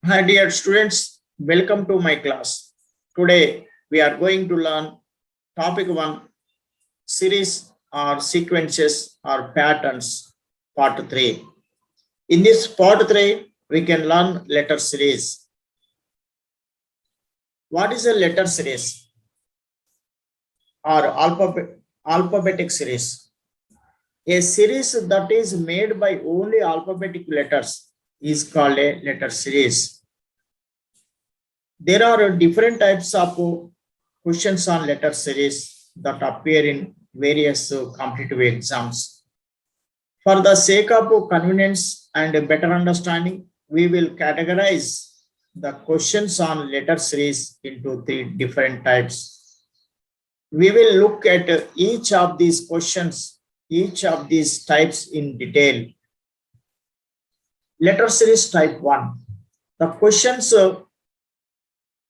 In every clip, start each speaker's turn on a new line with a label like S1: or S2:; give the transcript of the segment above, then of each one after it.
S1: Hi dear students, welcome to my class. Today we are going to learn topic 1, series or sequences or patterns, part 3. In this part 3 we can learn letter series. What is a letter series or alphabetic series? A series that is made by only alphabetic letters is called a letter series. There are different types of questions on letter series that appear in various competitive exams. For the sake of convenience and better understanding, we will categorize the questions on letter series into 3 different types. We will look at each of these questions, each of these types in detail. Letter series type 1. The questions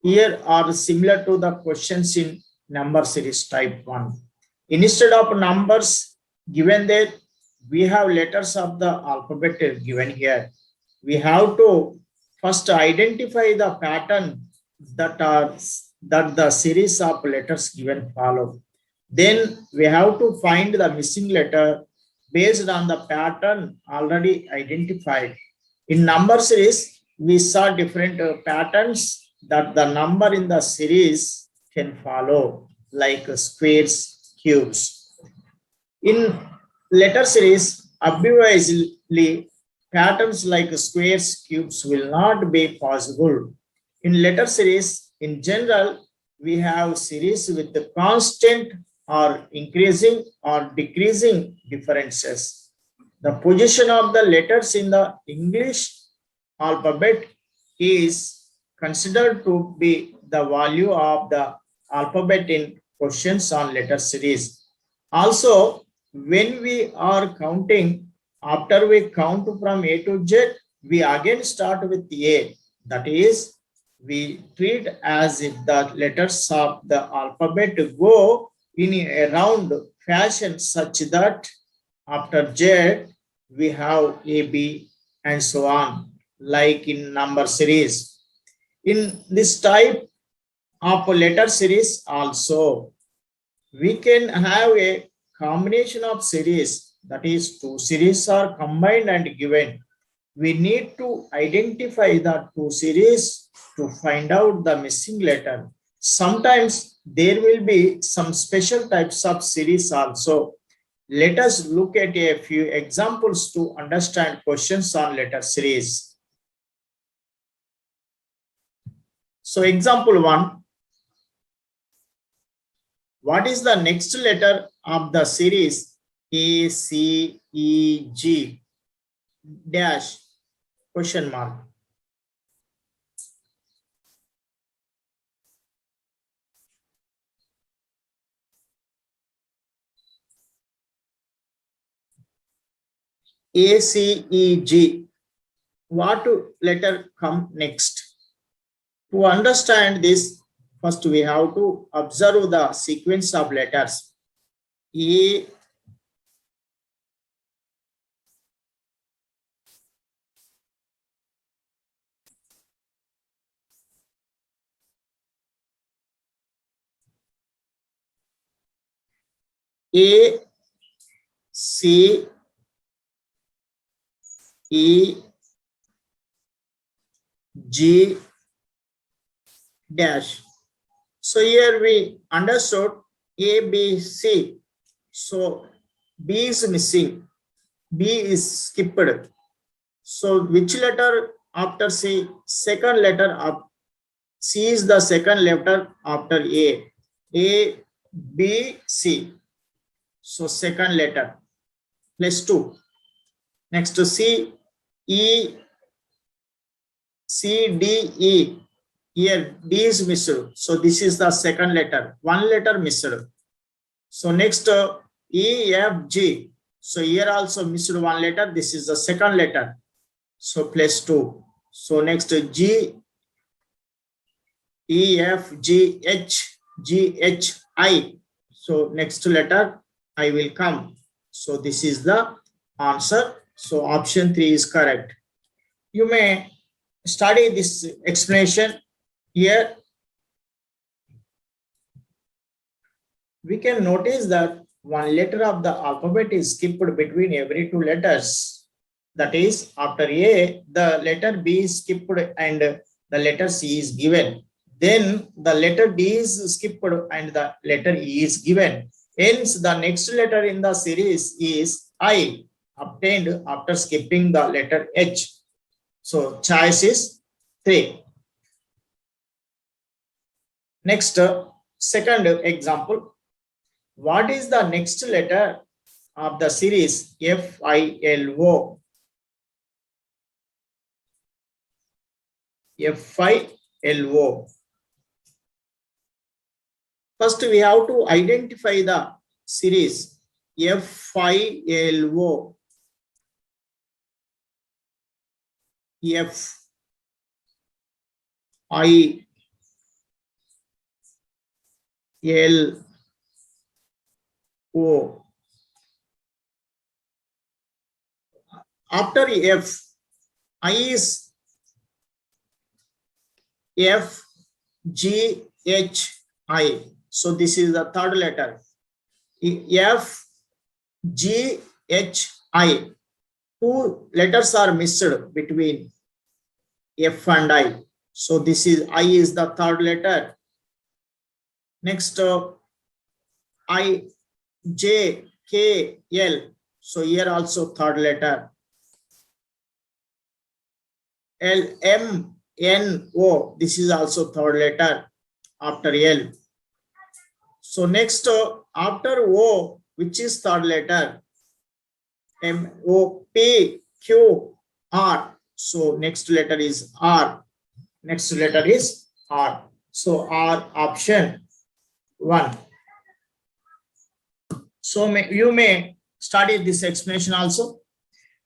S1: here are similar to the questions in number series type 1. Instead of numbers given there, we have letters of the alphabet given here. We have to first identify the pattern that the series of letters given follow. Then we have to find the missing letter based on the pattern already identified. In number series, we saw different patterns that the number in the series can follow, like squares, cubes. In letter series, obviously, patterns like squares, cubes will not be possible. In letter series, in general, we have series with the constant or increasing or decreasing differences. The position of the letters in the English alphabet is considered to be the value of the alphabet in questions on letter series. Also, when we are counting, after we count from A to Z, we again start with A. That is, we treat as if the letters of the alphabet go in a round fashion such that after Z, we have A, B, and so on, like in number series. In this type of letter series also, we can have a combination of series, that is, 2 series are combined and given. We need to identify the 2 series to find out the missing letter. Sometimes there will be some special types of series also. Let us look at a few examples to understand questions on letter series. So example 1, what is the next letter of the series A, C, E, G, dash, question mark? A, C, E, G. What letter come next? To understand this, first we have to observe the sequence of letters. A, A, C, E, G, dash. So here we understood A, B, C. So B is missing. B is skipped. So which letter after C? Second letter of C is the second letter after A. A, B, C. So second letter plus 2. Next to C, E, C, D, E. Here D is missed. So this is the second letter. One letter missed. So next E, F, G. So here also missed one letter. This is the second letter. So plus 2. So next G, E, F, G, H, G, H, I. So next letter I will come. So this is the answer. So option 3 is correct. You may study this explanation here, we can notice that one letter of the alphabet is skipped between every two letters. That is, after A, the letter B is skipped and the letter C is given. Then the letter D is skipped and the letter E is given. Hence, the next letter in the series is I, obtained after skipping the letter H. So, choice is 3. Next, second example. What is the next letter of the series FILO? FILO. First, we have to identify the series FILO. FILO. After F, I is F, G, H, I. So this is the third letter. F, G, H, I. Two letters are missed between F and I. So this is I is the third letter. Next, I, J, K, L. So here also third letter. L, M, N, O. This is also third letter after L. So next, after O, which is third letter? M, O, P, Q, R. So next letter is R. Next letter is R. So R option 1. So you may study this explanation also.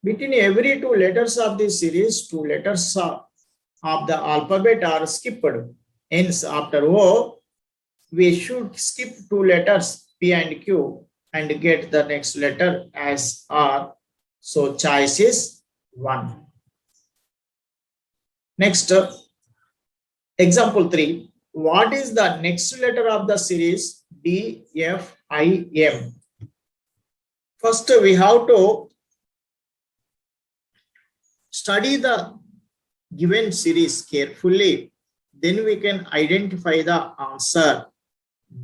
S1: Between every two letters of this series, two letters of the alphabet are skipped. Hence, after O, we should skip two letters P and Q and get the next letter as R. So choice is 1. Next, example 3. What is the next letter of the series D, F, I, M? First, we have to study the given series carefully. Then we can identify the answer.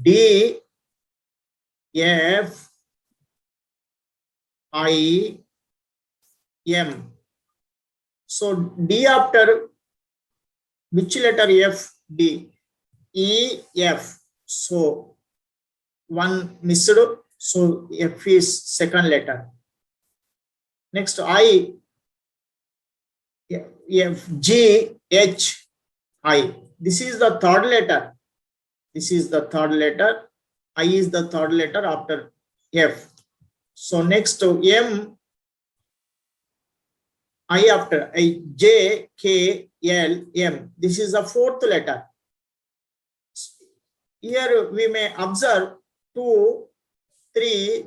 S1: D, F, I, M. So D after which letter? F, D, E, F. So one missed. So F is second letter. Next, I, F, G, H, I. This is the third letter. This is the third letter. I is the third letter after F. So next to M, I after I, J, K, L, M. This is the fourth letter. Here we may observe 2, 3,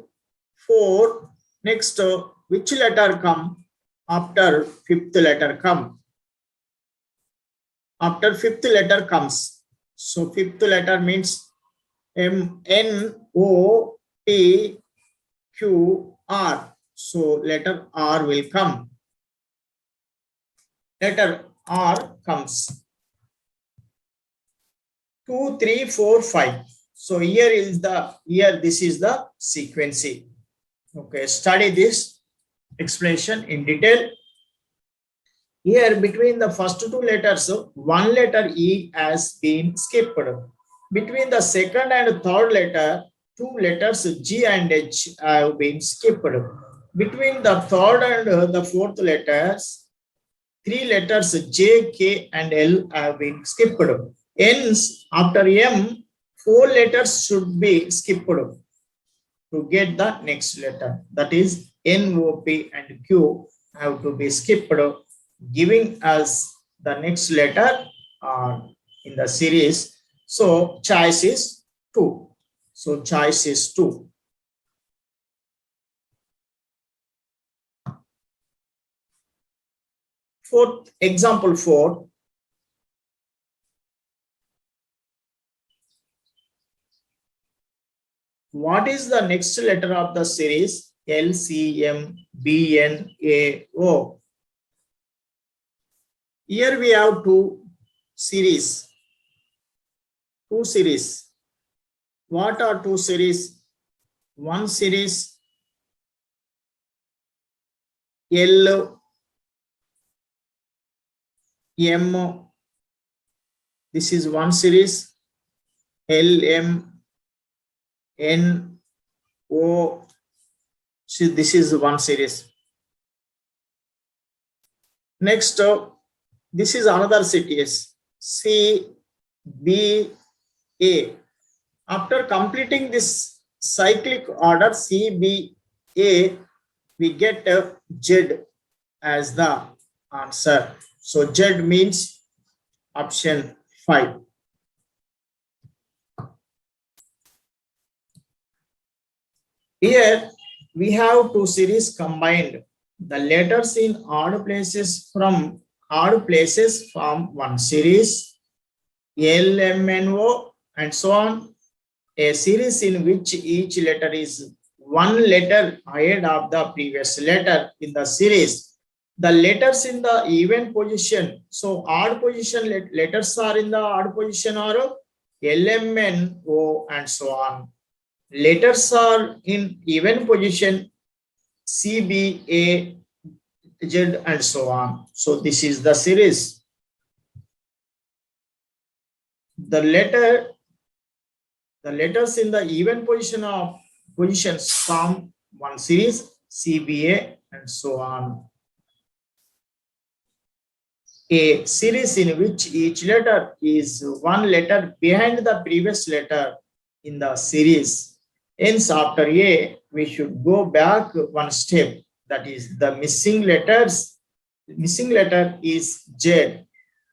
S1: 4. Next, which letter come after fifth letter come? After fifth letter comes. So fifth letter means M, N, O, P, Q, R. So letter R will come. Letter R comes. 2, 3, 4, 5. So here this is the sequence. Okay, study this explanation in detail. Here between the first two letters, one letter E has been skipped. Between the second and third letter, two letters G and H have been skipped. Between the third and the fourth letters, three letters J, K, and L have been skipped. Hence, after M, four letters should be skipped to get the next letter. That is N, O, P, and Q have to be skipped, giving us the next letter in the series. So choice is 2. So choice is 2. Fourth, example 4. What is the next letter of the series? L, C, M, B, N, A, O. Here we have two series. What are two series? One series L, M. This is one series. L, M, N, O. See, this is one series. Next, this is another series. C, B, A. After completing this cyclic order C, B, A, we get Z as the answer. So Z means option 5. Here we have two series combined. The letters in odd places from one series, L, M, N, O, and so on. A series in which each letter is one letter ahead of the previous letter in the series. The letters in the even position, so odd position letters are in the odd position are L, M, N, O, and so on. Letters are in even position C, B, A, Z, and so on. So this is the series. The letters in the even positions form one series, CBA, and so on. A series in which each letter is one letter behind the previous letter in the series. Hence, after A, we should go back one step. That is, the missing letter is Z.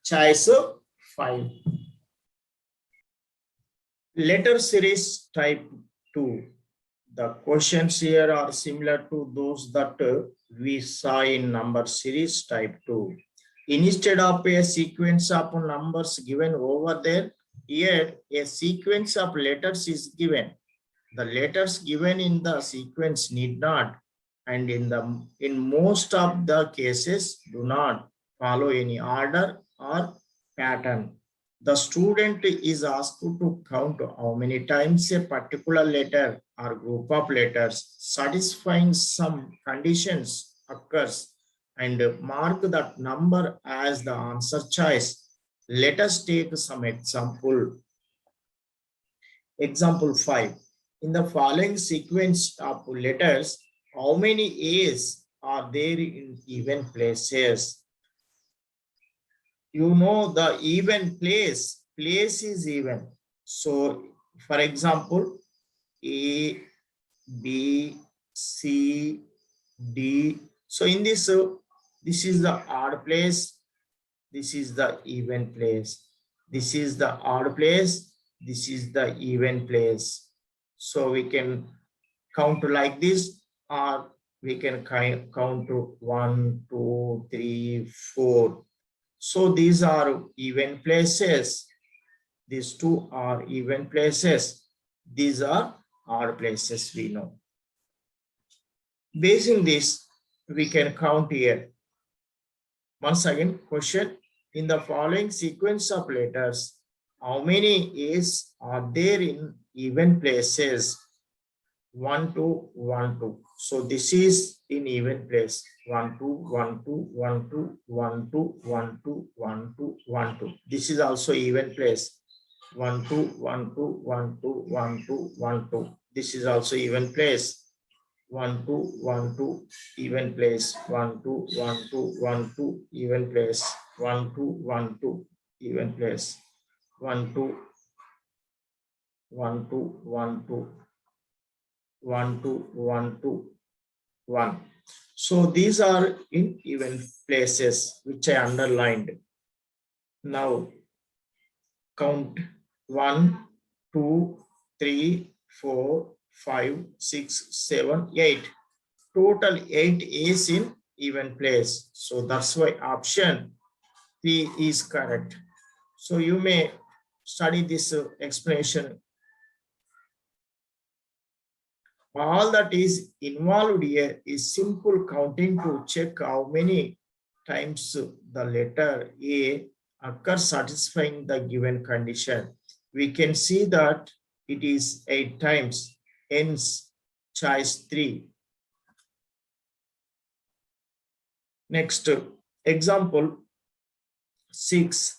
S1: Choice 5. Letter series type 2. The questions here are similar to those that we saw in number series type 2. Instead of a sequence of numbers given over there, here a sequence of letters is given. The letters given in the sequence need not, and in most of the cases do not follow any order or pattern. The student is asked to count how many times a particular letter or group of letters satisfying some conditions occurs and mark that number as the answer choice. Let us take some example. Example 5. In the following sequence of letters, how many A's are there in even places? You know the even place is even. So for example, A, B, C, D. So in this, this is the odd place, this is the even place. This is the odd place, this is the even place. So we can count like this, or we can count to 1, 2, 3, 4. So these are even places. These two are even places. These are odd places, we know. Basing this, we can count here. Once again, question. In the following sequence of letters, how many A's are there in even places? 1, 2, 1, 2. So this is in even place. 1, 2, 1, 2, 1, 2, 1, 2, 1, 2, 1, 2, 1, 2. This is also even place. 1, 2, 1, 2, 1, 2, 1, 2, 1, 2. This is also even place. 1, 2, 1, 2, even place. 1, 2, 1, 2, 1, 2, even place. 1, 2, 1, 2, even place. 1, 2, 1, 2, 1, 2. 1, 2, 1, 2, 1. So these are in even places, which I underlined. Now count 1, 2, 3, 4, 5, 6, 7, 8. Total 8 is in even place. So that's why option 3 is correct. So you may study this explanation. All that is involved here is simple counting to check how many times the letter A occurs satisfying the given condition. We can see that it is 8 times, hence choice 3. Next, example 6.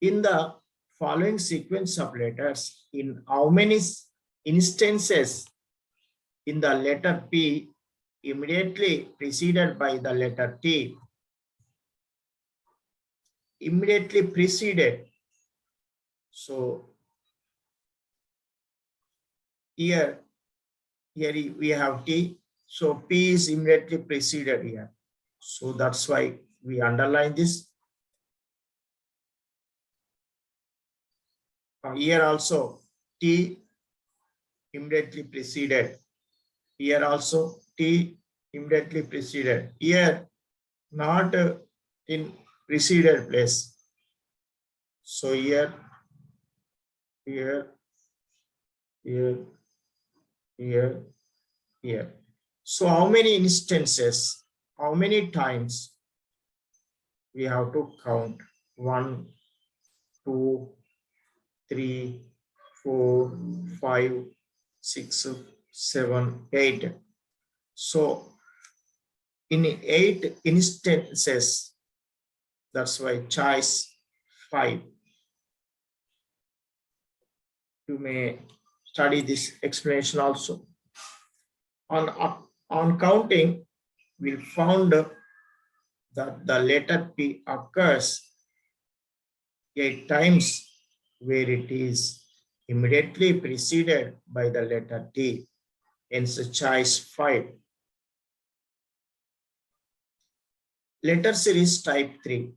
S1: In the following sequence of letters, in how many instances in the letter P immediately preceded by the letter T, immediately preceded. So here we have T. So P is immediately preceded here. So that's why we underline this. Here also T immediately preceded. Here also T immediately preceded. Here not in preceded place. So here, here, here. So how many instances, how many times we have to count? 1, 2, 3, 4, 5, 6, 7, 8. So in 8 instances, that's why choice 5. You may study this explanation also. On counting, we found that the letter P occurs 8 times where it is immediately preceded by the letter T. Hence choice 5. Letter series type 3.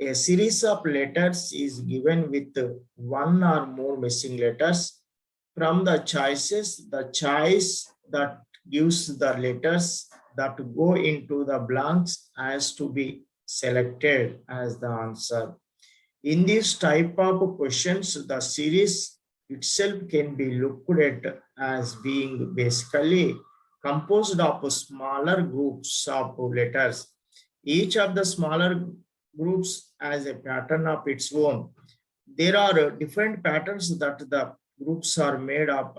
S1: A series of letters is given with 1 or more missing letters. From the choices, the choice that gives the letters that go into the blanks has to be selected as the answer. In this type of questions, the series itself can be looked at as being basically composed of smaller groups of letters. Each of the smaller groups has a pattern of its own. There are different patterns that the groups are made up,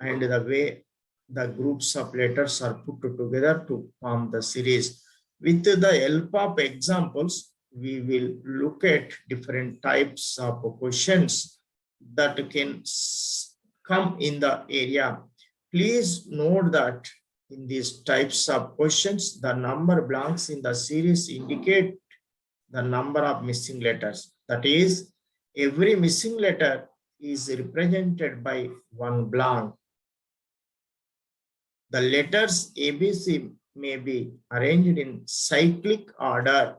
S1: and the way the groups of letters are put together to form the series. With the help of examples, we will look at different types of questions that can come in the area. Please note that in these types of questions, the number blanks in the series indicate the number of missing letters. That is, every missing letter is represented by one blank. The letters ABC may be arranged in cyclic order.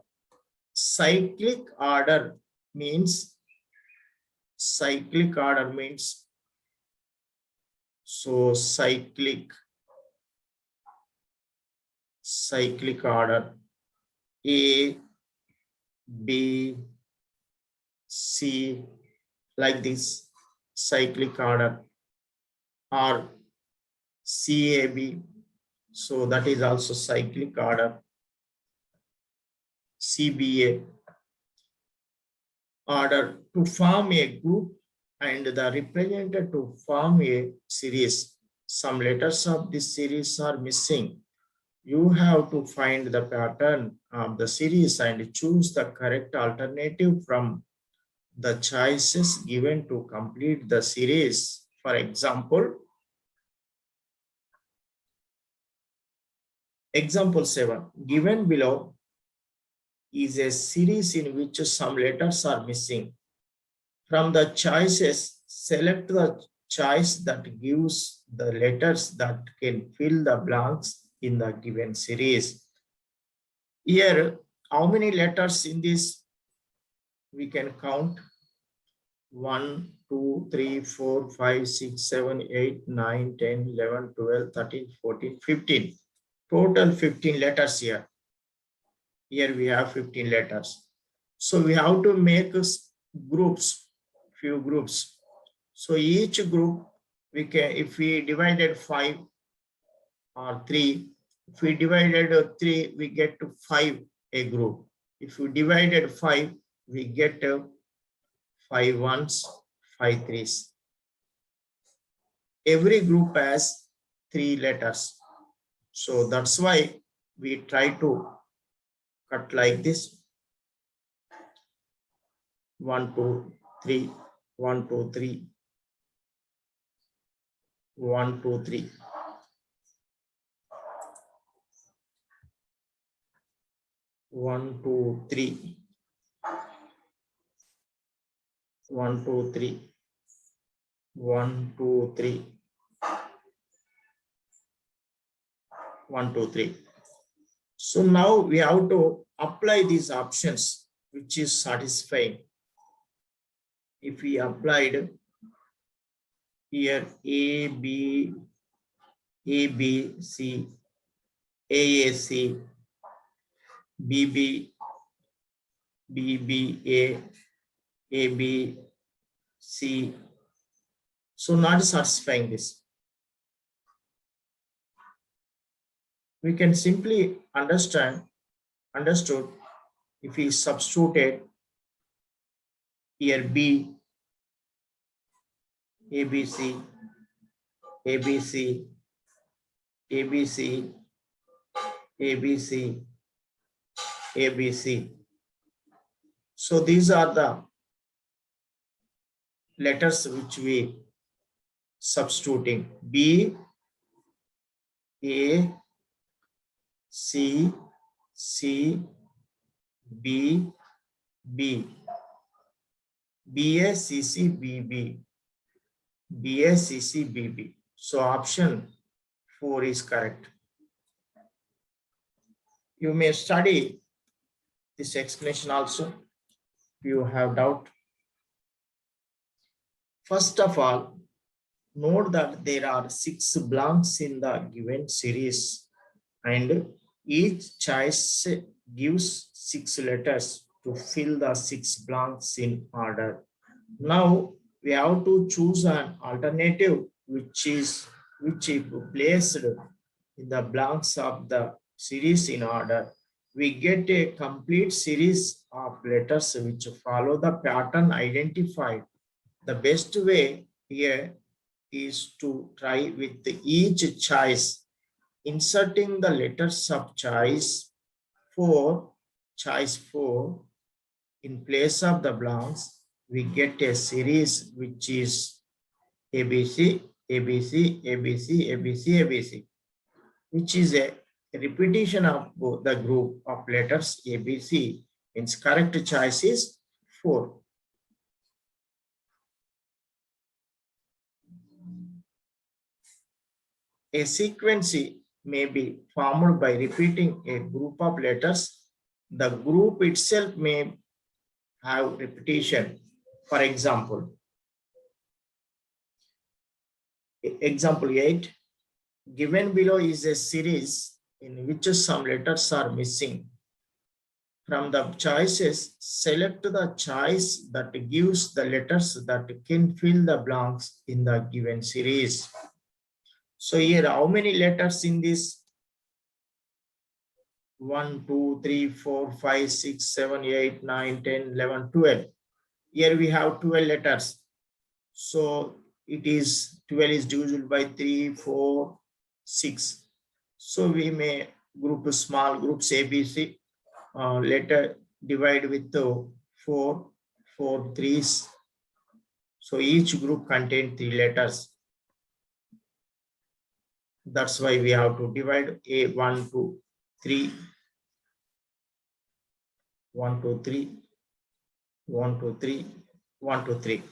S1: Cyclic order means so cyclic order A, B, C, like this cyclic order, or CAB. So that is also cyclic order. CBA order to form a group and the representative to form a series. Some letters of this series are missing. You have to find the pattern of the series and choose the correct alternative from the choices given to complete the series. For example, example 7, given below is a series in which some letters are missing. From the choices, select the choice that gives the letters that can fill the blanks in the given series. Here, how many letters in this we can count? 1, 2, 3, 4, 5, 6, 7, 8, 9, 10, 11, 12, 13, 14, 15. total 15 letters here. Here we have 15 letters. So we have to make groups, few groups. So each group we can, if we divided 5 or 3, if we divided 3, we get to 5 a group. If we divided 5, we get 5 ones, 5 threes. Every group has 3 letters. So that's why we try to cut like this. 1, 2, 3, 1, 2, 3, 1, 2, 3. 1, 2, 3. 1, 2, 3. 1, 2, 3. 1, 2, 3. So now we have to apply these options, which is satisfying. If we applied here A, B, C, AAC, BB, BBA, AB, C. So not satisfying this. We can simply understood if we substituted here B, ABC, ABC, ABC, ABC, ABC. So these are the letters which we substituting: B, A, C, C, B, B, BA, CC, BB, BA, CC, BB. So option 4 is correct. You may study this explanation also if you have doubt. First of all, note that there are 6 blanks in the given series and each choice gives 6 letters to fill the 6 blanks in order. Now we have to choose an alternative which is placed in the blanks of the series in order. We get a complete series of letters which follow the pattern identified. The best way here is to try with each choice, inserting the letters of choice 4 in place of the blanks. We get a series which is ABC, ABC, ABC, ABC, ABC, which is a repetition of the group of letters ABC. Its correct choice is 4. A sequence may be formed by repeating a group of letters. The group itself may have repetition. For example, example 8, given below is a series in which some letters are missing. From the choices, select the choice that gives the letters that can fill the blanks in the given series. So here, how many letters in this? 1, 2, 3, 4, 5, 6, 7, 8, 9, 10, 11, 12. Here we have 12 letters. So it is 12 is divisible by 3, 4, 6. So we may group small groups ABC. Letter divide with 4 threes. So each group contains 3 letters. That's why we have to divide a 1, 2, 3, 1, 2, 3, 1, 2, 3, 1, 2, 3.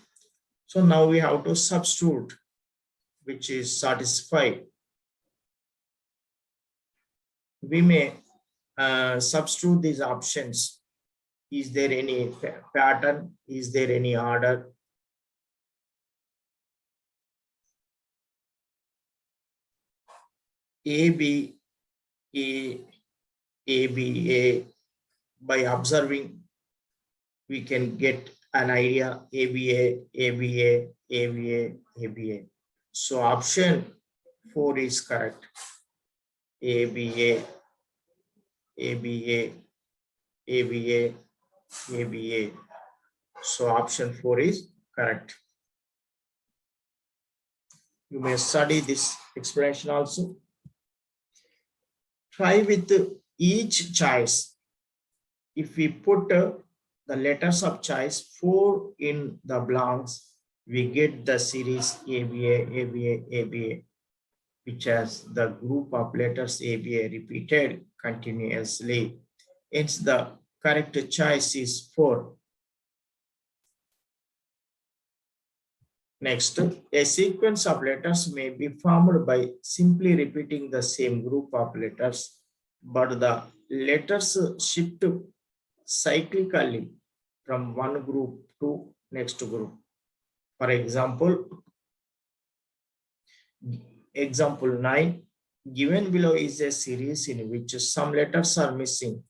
S1: So now we have to substitute, which is satisfied. We may substitute these options. Is there any pattern? Is there any order? AB A, ABA. By observing, we can get an idea ABA, ABA, ABA, ABA. So option 4 is correct. ABA, ABA, ABA, ABA. So option 4 is correct. You may study this explanation also. Try with each choice. If we put the letters of choice 4 in the blanks, we get the series ABA, ABA, ABA, which has the group of letters ABA repeated continuously. Hence, the correct choice is 4. Next, a sequence of letters may be formed by simply repeating the same group of letters, but the letters shift cyclically from one group to next group. For example, example 9, given below is a series in which some letters are missing.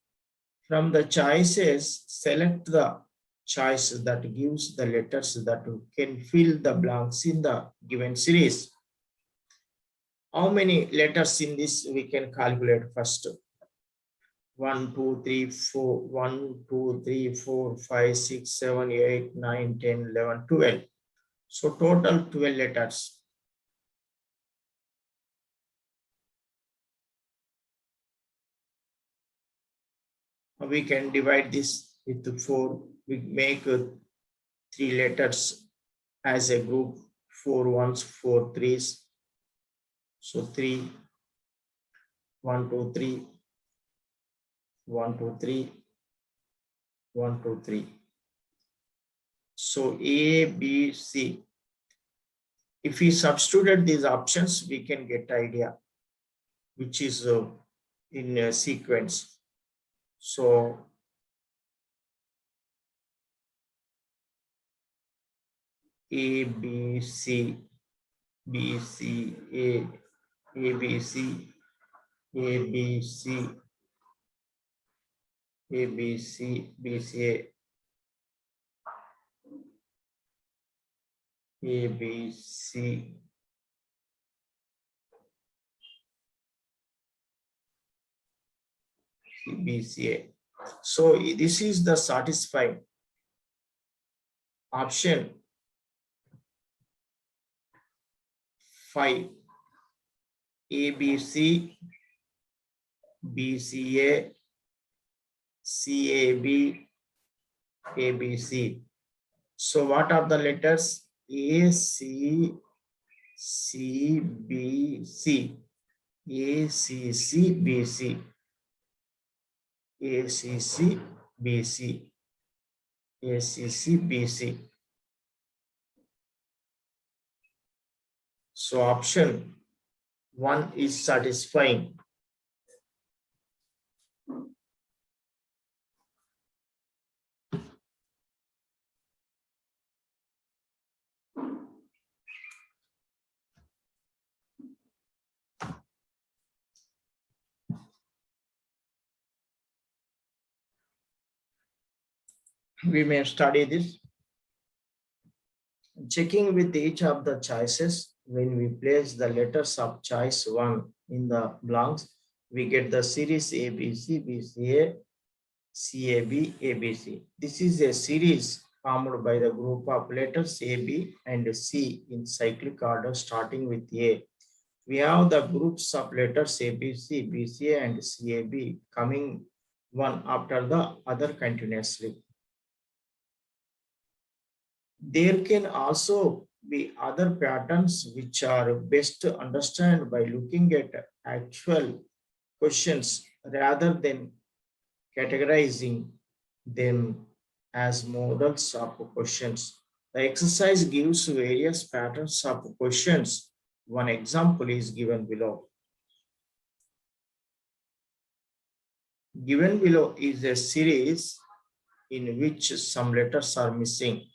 S1: From the choices, select the choice that gives the letters that can fill the blanks in the given series. How many letters in this we can calculate first? 1, 2, 3, 4, 1, 2, 3, 4, 5, 6, 7, 8, 9, 10, 11, 12. So total 12 letters. We can divide this with 4. We make 3 letters as a group, 4 ones, 4 threes. So 3, 1, 2, 3, 1, 2, 3, 1, 2, 3. So A, B, C. If we substitute these options, we can get idea which is in a sequence. So A, B, C, B, C, A, B, C, A, B, C, A, B, C, B, C, A, B, C, B, C, A. So this is the satisfying option 5. ABC, BCA, CAB, ABC. So what are the letters? A, C, C, B, C, A, C, C, B, C, A, C, C, B, C, A, C, C, B, C. So option 1 is satisfying. We may study this. Checking with each of the choices, when we place the letters of choice 1 in the blanks, we get the series ABC, BCA, CAB, ABC. This is a series formed by the group of letters A, B, and C in cyclic order starting with A. We have the groups of letters ABC, BCA, and CAB coming one after the other continuously. There can also be other patterns which are best to understand by looking at actual questions rather than categorizing them as models of questions. The exercise gives various patterns of questions. One example is given below. Given below is a series in which some letters are missing.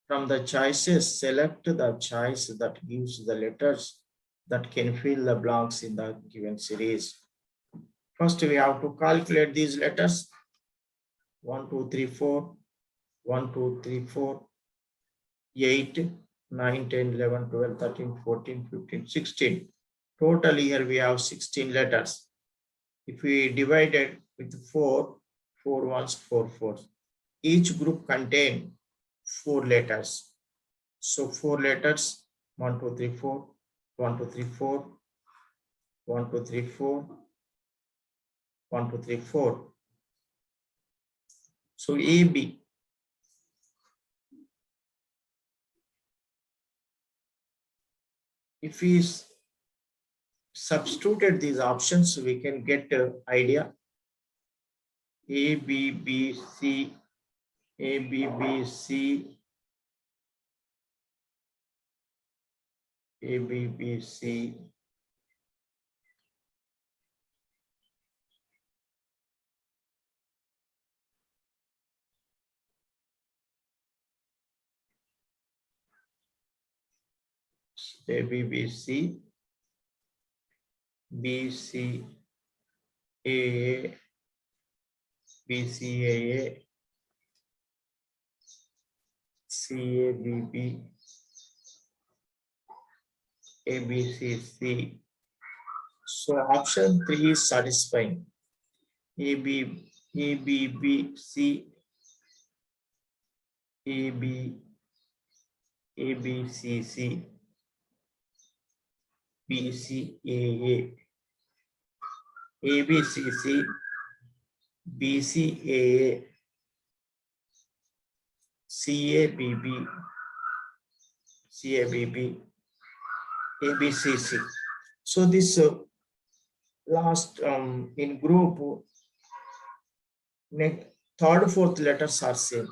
S1: From the choices, select the choice that gives the letters that can fill the blanks in the given series. First, we have to calculate these letters. 1, 2, 3, 4, 1, 2, 3, 4, 8, 9, 10, 11, 12, 13, 14, 15, 16. Total here we have 16 letters. If we divide it with 4, 4 ones, 4 fours. Each group contain 4 letters. So 4 letters, 1, 2, 3, 4, 1, 2, 3, 4, 1, 2, 3, 4, 1, 2, 3, 4. So AB. If we substituted these options, we can get an idea. A, B, B, C, A, B, B, C, A, B, B, C. A, B, B, C, B, C, A, B, C, A, C, A, B, B, A, B, C, C. So option 3 is satisfying. A, B, A, B, B, C, A, B, A, B, C, C, B, C, A, A, B, C, C, B, C, A, C, A, B, B, C, A, B, B, A, B, C, C. So this last in group, third, fourth letters are same.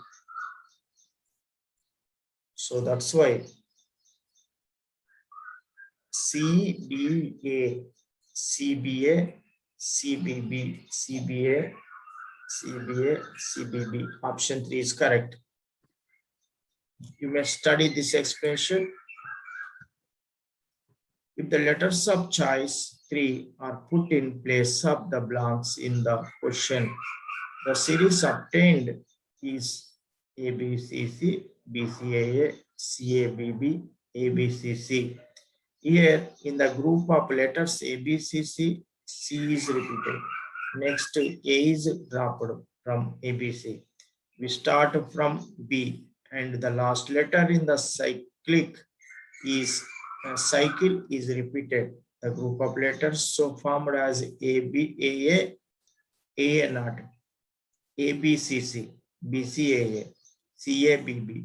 S1: So that's why C, B, A, C, B, A, C, B, B, C, B, A, C, B, A, C, B, B. Option 3 is correct. You may study this expression. If the letters of choice 3 are put in place of the blanks in the question, the series obtained is ABCC, BCAA, CABB, ABCC. Here in the group of letters ABCC, C is repeated. Next, A is dropped from ABC. We start from B, and the last letter in the cyclic is cycle is repeated. The group of letters so formed as AB, AA not, ABCC, BCAA, CABB.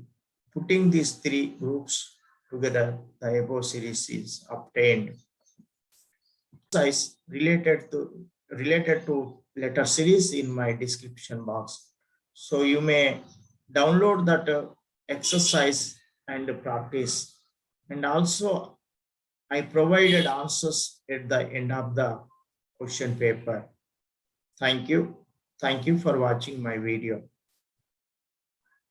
S1: Putting these 3 groups together, the above series is obtained. Size related to letter series in my description box. So you may download that exercise and practice. And also I provided answers at the end of the question paper. Thank you. Thank you for watching my video.